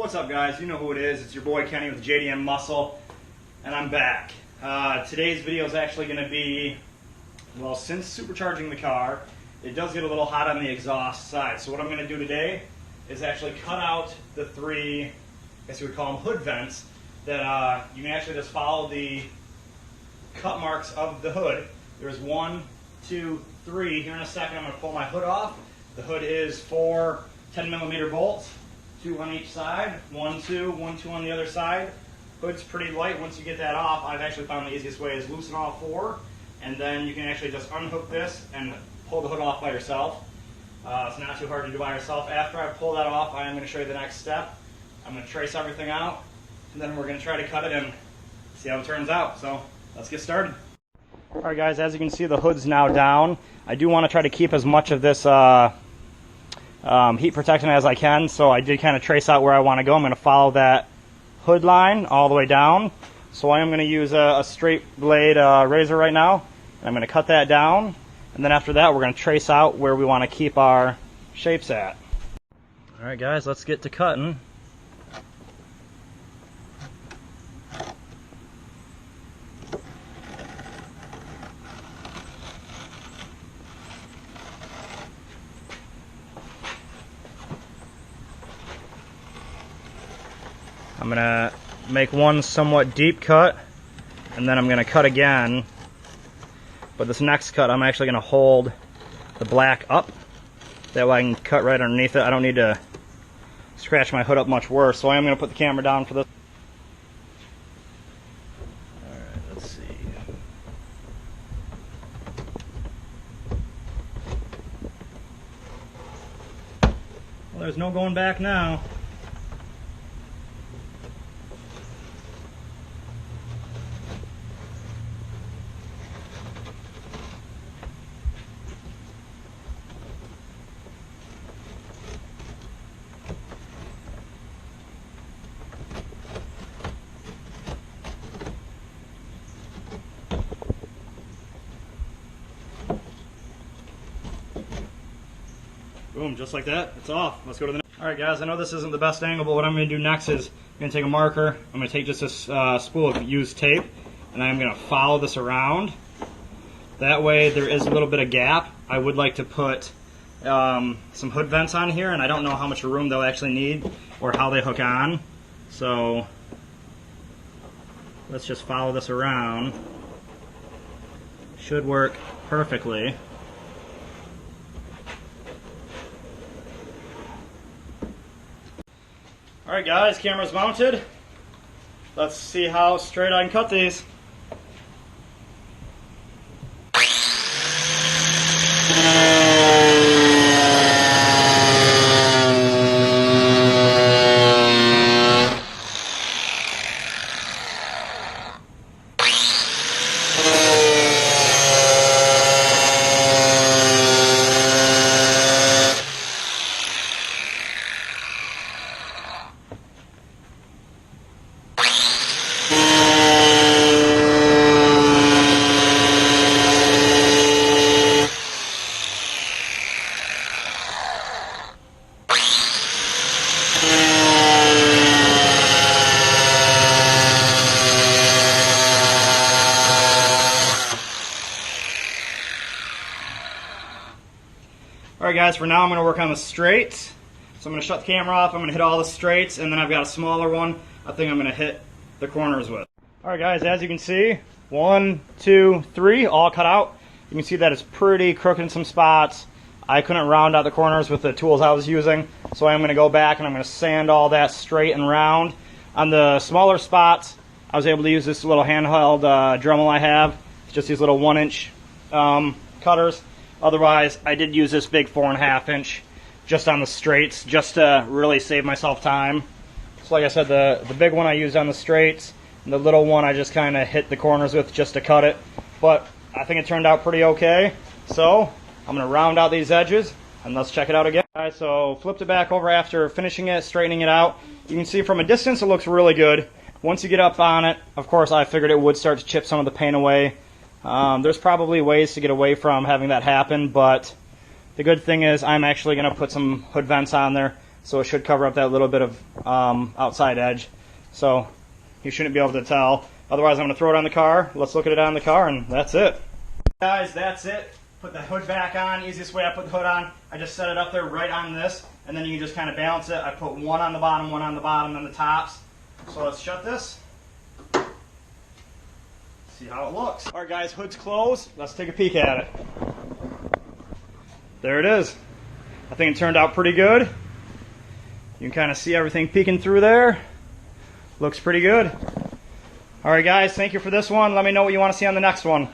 What's up, guys? You know who it is. It's your boy Kenny with JDM Muscle, and I'm back. Today's video is actually going to be, well, since supercharging the car, it does get a little hot on the exhaust side. So what I'm going to do today is actually cut out the three, I guess you would call them hood vents, that you can actually just follow the cut marks of the hood. There's 1, 2, 3. Here in a second I'm going to pull my hood off. The hood is 4 10mm bolts. 2 on each side, 1, 2, 1, 2 on the other side. Hood's pretty light. Once you get that off, I've actually found the easiest way is loosen all 4, and then you can actually just unhook this and pull the hood off by yourself. It's not too hard to do by yourself. After I pull that off, I am going to show you the next step. I'm going to trace everything out, and then we're going to try to cut it and see how it turns out. So let's get started. Alright guys, as you can see, the hood's now down. I do want to try to keep as much of this heat protection as I can, so I did kind of trace out where I want to go. I'm going to follow that hood line all the way down. So I am going to use a straight blade razor right now, and I'm going to cut that down, and then after that we're going to trace out where we want to keep our shapes at. Alright guys, let's get to cutting. I'm going to make one somewhat deep cut, and then I'm going to cut again. But this next cut, I'm actually going to hold the black up. That way I can cut right underneath it. I don't need to scratch my hood up much worse. So I am going to put the camera down for this. Alright, let's see. Well, there's no going back now. Boom, just like that, it's off. Let's go to the next. Alright guys, I know this isn't the best angle, but what I'm going to do next is I'm going to take a marker, I'm going to take just this spool of used tape, and I'm going to follow this around. That way there is a little bit of gap. I would like to put some hood vents on here, and I don't know how much room they'll actually need or how they hook on. So let's just follow this around. Should work perfectly. Alright guys, camera's mounted. Let's see how straight I can cut these. Alright guys, for now I'm going to work on the straights. So I'm going to shut the camera off, I'm going to hit all the straights, and then I've got a smaller one I think I'm going to hit the corners with. Alright guys, as you can see, 1, 2, 3, all cut out. You can see that it's pretty crooked in some spots. I couldn't round out the corners with the tools I was using, so I'm going to go back and I'm going to sand all that straight and round. On the smaller spots, I was able to use this little handheld Dremel I have. It's just these little 1-inch cutters. Otherwise, I did use this big 4.5-inch just on the straights, just to really save myself time. So like I said, the big one I used on the straights, and the little one I just kind of hit the corners with just to cut it. But I think it turned out pretty okay. So I'm going to round out these edges, and let's check it out again. Alright, so flipped it back over after finishing it, straightening it out. You can see from a distance it looks really good. Once you get up on it, of course I figured it would start to chip some of the paint away. There's probably ways to get away from having that happen, but the good thing is I'm actually going to put some hood vents on there so it should cover up that little bit of outside edge. So you shouldn't be able to tell. Otherwise, I'm going to throw it on the car. Let's look at it on the car, and that's it. Guys, that's it. Put the hood back on. Easiest way I put the hood on, I just set it up there right on this, and then you can just kind of balance it. I put one on the bottom, and the tops. So let's shut this. See how it looks. All right, guys, hood's closed. Let's take a peek at it. There it is. I think it turned out pretty good. You can kind of see everything peeking through there. Looks pretty good. All right, guys, thank you for this one. Let me know what you want to see on the next one.